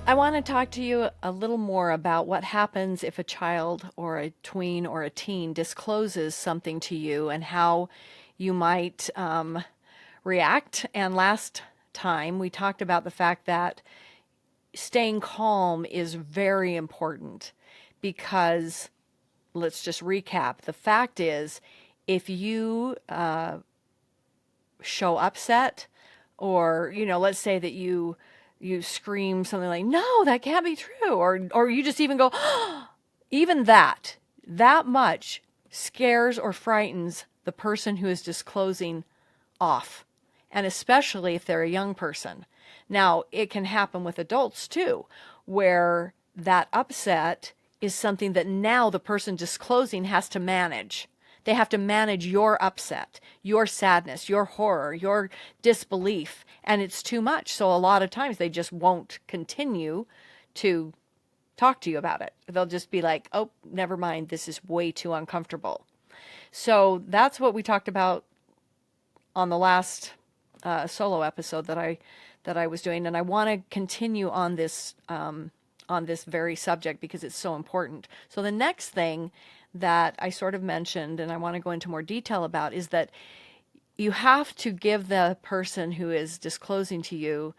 I want to talk to you a little more about what happens if a child or a tween or a teen discloses something to you and how you might react. And last time we talked about the fact that staying calm is very important because, let's just recap. The fact is, if you show upset, or let's say that you scream something like, no, that can't be true, or you just even go even that much scares or frightens the person who is disclosing off, and especially if they're a young person. Now it can happen with adults too, where that upset is something that now the person disclosing has to manage. They have to manage your upset, your sadness, your horror, your disbelief, and it's too much. So a lot of times they just won't continue to talk to you about it. They'll just be like, oh, never mind, this is way too uncomfortable. So that's what we talked about on the last solo episode that I was doing, and I want to continue on this very subject because it's so important. So the next thing that I sort of mentioned, and I want to go into more detail about, is that you have to give the person who is disclosing to you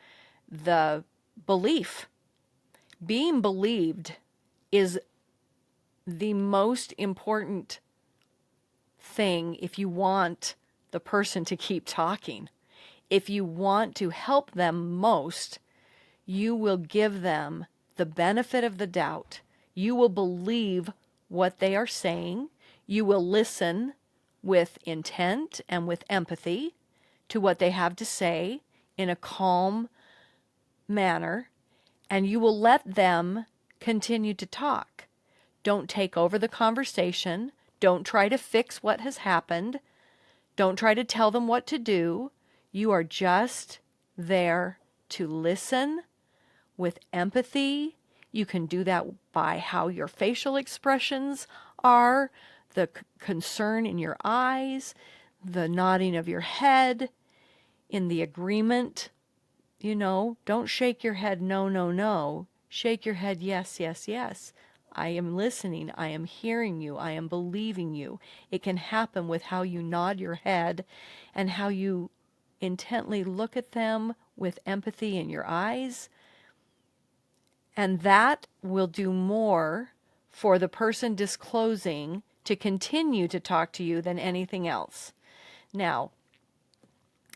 the belief. Being believed is the most important thing if you want the person to keep talking. If you want to help them most, you will give them the benefit of the doubt. You will believe what they are saying. You will listen with intent and with empathy to what they have to say in a calm manner, and you will let them continue to talk. Don't take over the conversation. Don't try to fix what has happened. Don't try to tell them what to do. You are just there to listen with empathy. You can do that by how your facial expressions are, the concern in your eyes, the nodding of your head, in the agreement. Don't shake your head no, no, no. Shake your head yes, yes, yes. I am listening. I am hearing you. I am believing you. It can happen with how you nod your head and how you intently look at them with empathy in your eyes. And that will do more for the person disclosing to continue to talk to you than anything else. Now,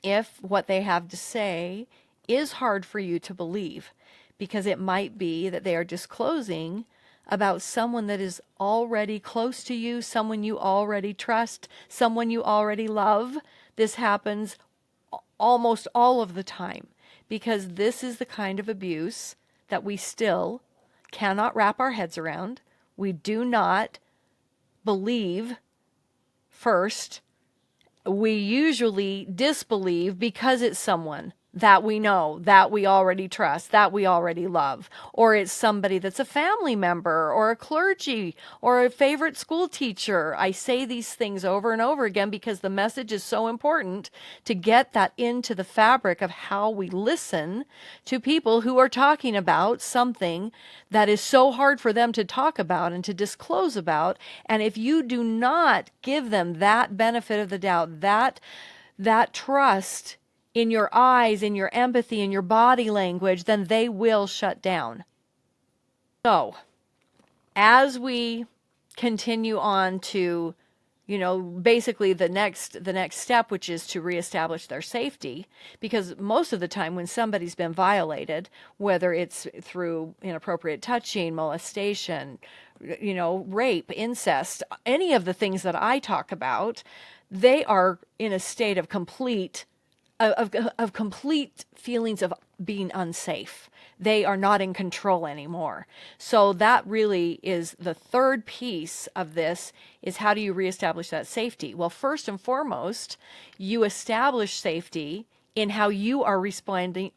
if what they have to say is hard for you to believe, because it might be that they are disclosing about someone that is already close to you, someone you already trust, someone you already love. This happens almost all of the time, because this is the kind of abuse that we still cannot wrap our heads around. We do not believe first. We usually disbelieve because it's someone that we know, that we already trust, that we already love, or it's somebody that's a family member or a clergy or a favorite school teacher. I say these things over and over again because the message is so important to get that into the fabric of how we listen to people who are talking about something that is so hard for them to talk about and to disclose about. And if you do not give them that benefit of the doubt, that trust in your eyes, in your empathy, in your body language, then they will shut down. So, as we continue on to, basically the next step, which is to reestablish their safety, because most of the time when somebody's been violated, whether it's through inappropriate touching, molestation, rape, incest, any of the things that I talk about, they are in a state of complete feelings of being unsafe. They are not in control anymore. So that really is the third piece of this, is how do you reestablish that safety? Well, first and foremost, you establish safety in how you are responding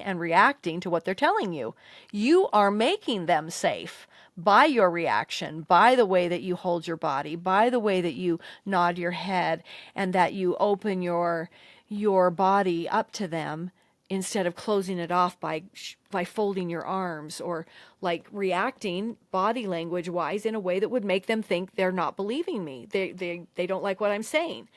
and reacting to what they're telling you. You are making them safe by your reaction, by the way that you hold your body, by the way that you nod your head, and that you open your body up to them instead of closing it off by folding your arms, or like reacting body language wise in a way that would make them think they're not believing me. They don't like what I'm saying.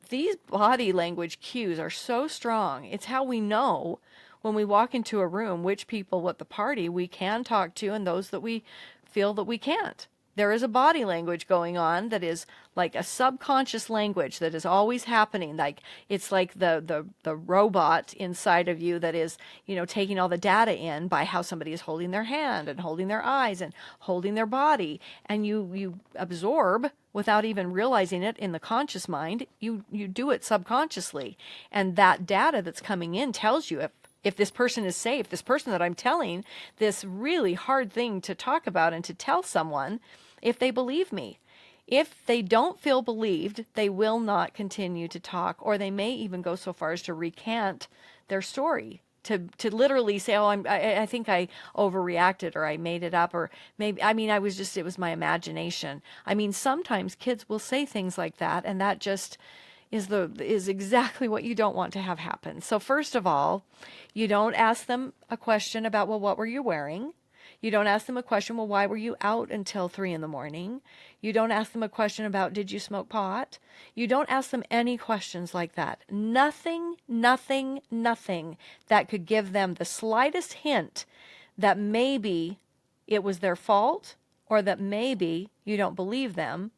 These body language cues are so strong. It's how we know when we walk into a room which people at the party we can talk to and those that we feel that we can't. There is a body language going on that is like a subconscious language that is always happening. Like it's like the robot inside of you that is, taking all the data in by how somebody is holding their hand and holding their eyes and holding their body. And you absorb without even realizing it in the conscious mind. You do it subconsciously. And that data that's coming in tells you if this person is safe, this person that I'm telling this really hard thing to talk about and to tell someone, if they believe me. If they don't feel believed, they will not continue to talk, or they may even go so far as to recant their story, to literally say, oh, I think I overreacted, or I made it up, or maybe, it was my imagination. Sometimes kids will say things like that, and that just is exactly what you don't want to have happen. So first of all, you don't ask them a question about, well, what were you wearing? You don't ask them a question, well, why were you out until 3 a.m? You don't ask them a question about, did you smoke pot? You don't ask them any questions like that. Nothing that could give them the slightest hint that maybe it was their fault, or that maybe you don't believe them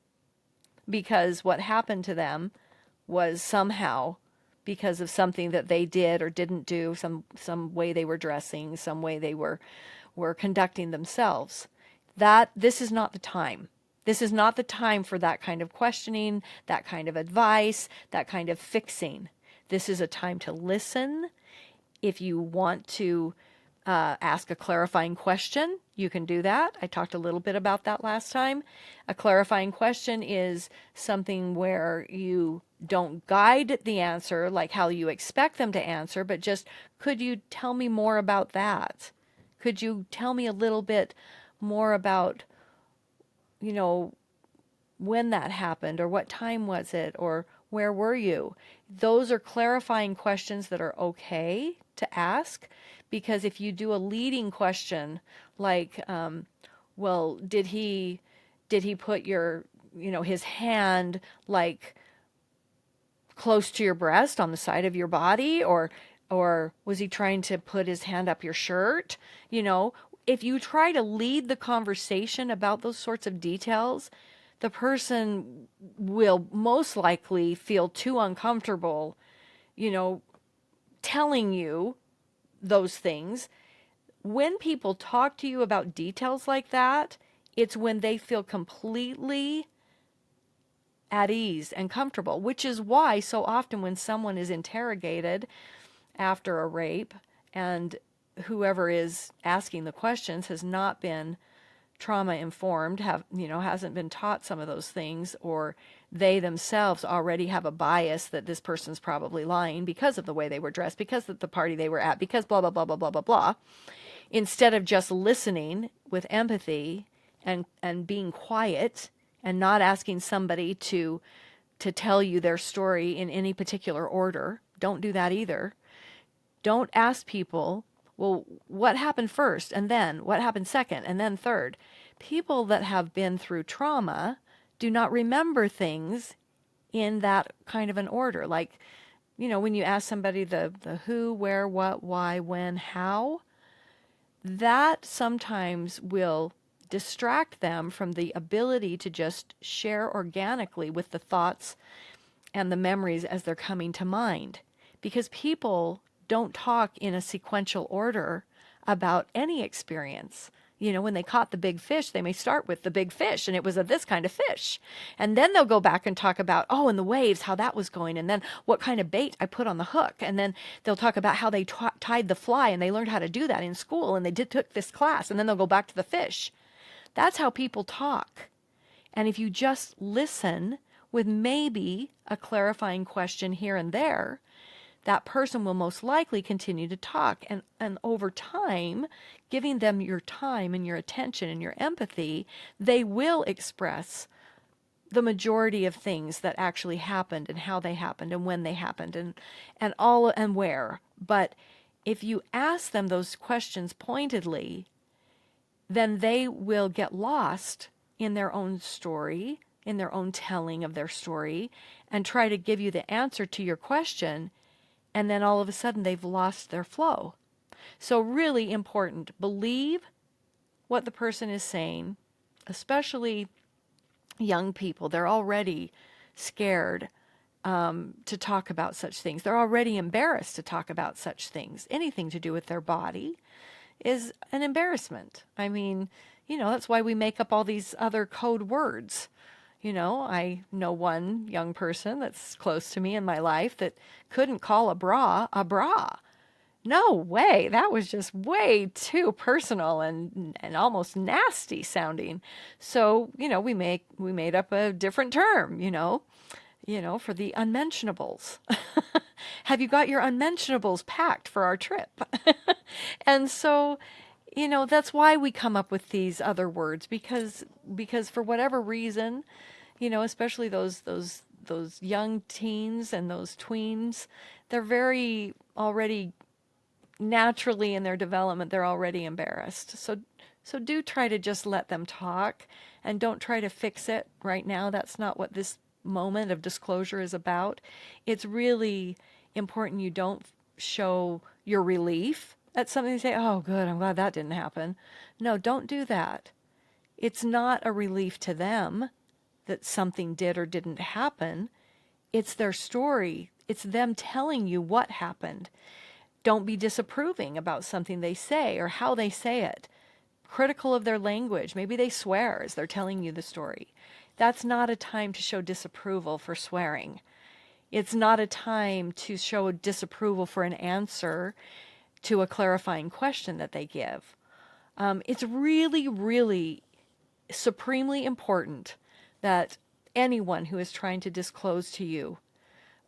because what happened to them was somehow because of something that they did or didn't do, some way they were dressing, some way they were conducting themselves. This is not the time. This is not the time for that kind of questioning, that kind of advice, that kind of fixing. This is a time to listen. If you want to ask a clarifying question, you can do that. I talked a little bit about that last time. A clarifying question is something where you don't guide the answer like how you expect them to answer, but just, could you tell me more about that? Could you tell me a little bit more about, when that happened, or what time was it, or where were you? Those are clarifying questions that are okay to ask, because if you do a leading question like, well, did he put his hand like close to your breast on the side of your body, or was he trying to put his hand up your shirt? If you try to lead the conversation about those sorts of details, the person will most likely feel too uncomfortable, telling you those things. When people talk to you about details like that, it's when they feel completely at ease and comfortable, which is why so often when someone is interrogated after a rape and whoever is asking the questions has not been trauma informed, hasn't been taught some of those things, or they themselves already have a bias that this person's probably lying because of the way they were dressed, because of the party they were at, because blah, blah, blah, blah, blah, blah, blah. Instead of just listening with empathy and being quiet and not asking somebody to tell you their story in any particular order. Don't do that either. Don't ask people, well, what happened first, and then what happened second, and then third. People that have been through trauma do not remember things in that kind of an order. Like, when you ask somebody the who, where, what, why, when, how, that sometimes will distract them from the ability to just share organically with the thoughts and the memories as they're coming to mind. Because people don't talk in a sequential order about any experience. When they caught the big fish, they may start with the big fish, and it was a this kind of fish. And then they'll go back and talk about, and the waves, how that was going, and then what kind of bait I put on the hook. And then they'll talk about how they tied the fly, and they learned how to do that in school, and they took this class, and then they'll go back to the fish. That's how people talk. And if you just listen with maybe a clarifying question here and there, that person will most likely continue to talk. And over time, giving them your time and your attention and your empathy, they will express the majority of things that actually happened and how they happened and when they happened and where. But if you ask them those questions pointedly, then they will get lost in their own story, in their own telling of their story, and try to give you the answer to your question, and then all of a sudden they've lost their flow. So really important, believe what the person is saying, especially young people. They're already scared to talk about such things. They're already embarrassed to talk about such things. Anything to do with their body is an embarrassment. I mean, that's why we make up all these other code words. I know one young person that's close to me in my life that couldn't call a bra a bra. No way. That was just way too personal and almost nasty sounding. So, we made up a different term, for the unmentionables. Have you got your unmentionables packed for our trip? And so, that's why we come up with these other words, because for whatever reason, especially those young teens and those tweens, they're very already naturally in their development, they're already embarrassed. So do try to just let them talk, and don't try to fix it right now. That's not what this moment of disclosure is about. It's really important you don't show your relief at something and say, oh, good, I'm glad that didn't happen. No, don't do that. It's not a relief to them that something did or didn't happen. It's their story. It's them telling you what happened. Don't be disapproving about something they say or how they say it. Critical of their language. Maybe they swear as they're telling you the story. That's not a time to show disapproval for swearing. It's not a time to show disapproval for an answer to a clarifying question that they give. It's really, really supremely important that anyone who is trying to disclose to you,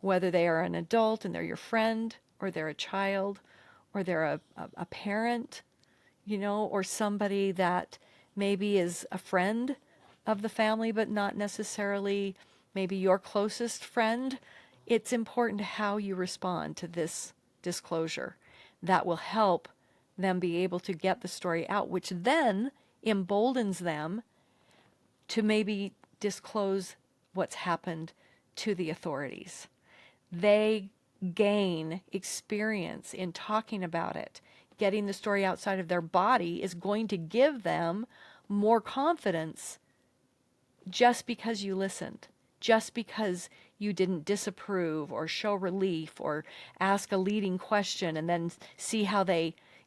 whether they are an adult and they're your friend, or they're a child, or they're a parent, or somebody that maybe is a friend of the family, but not necessarily maybe your closest friend, it's important how you respond to this disclosure. That will help them be able to get the story out, which then emboldens them to maybe disclose what's happened to the authorities. They gain experience in talking about it. Getting the story outside of their body is going to give them more confidence just because you listened, just because you didn't disapprove or show relief or ask a leading question and then see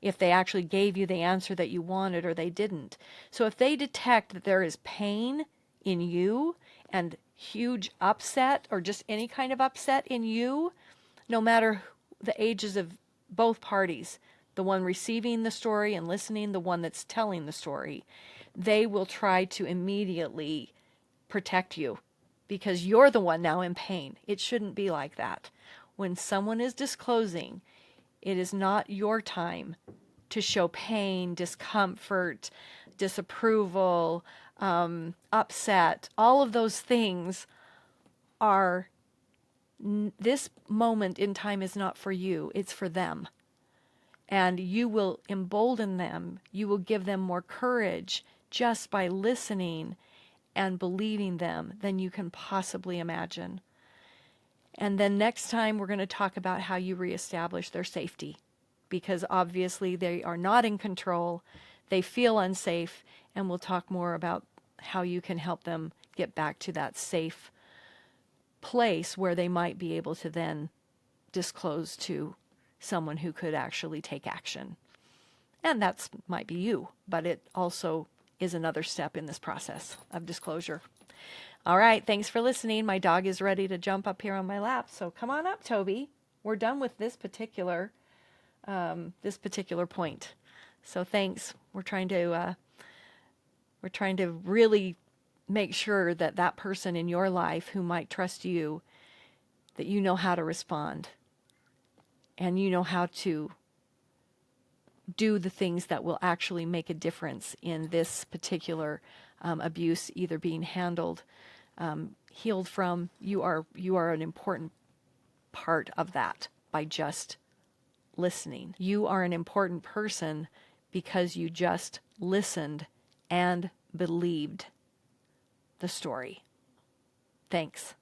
if they actually gave you the answer that you wanted or they didn't. So if they detect that there is pain in you and huge upset or just any kind of upset in you, no matter the ages of both parties, the one receiving the story and listening, the one that's telling the story, they will try to immediately protect you because you're the one now in pain. It shouldn't be like that. When someone is disclosing, it is not your time to show pain, discomfort, disapproval, upset. All of those things are, this moment in time is not for you, it's for them. And you will embolden them, you will give them more courage just by listening and believing them than you can possibly imagine. And then next time we're going to talk about how you reestablish their safety, because obviously they are not in control, they feel unsafe, and we'll talk more about how you can help them get back to that safe place where they might be able to then disclose to someone who could actually take action. And that might be you, but it also is another step in this process of disclosure. All right, thanks for listening. My dog is ready to jump up here on my lap, so come on up, Toby. We're done with this particular point. So thanks. We're trying to really make sure that that person in your life who might trust you, that you know how to respond and you know how to do the things that will actually make a difference in this particular abuse either being handled, healed from. You are an important part of that by just listening. You are an important person because you just listened and believed the story. Thanks.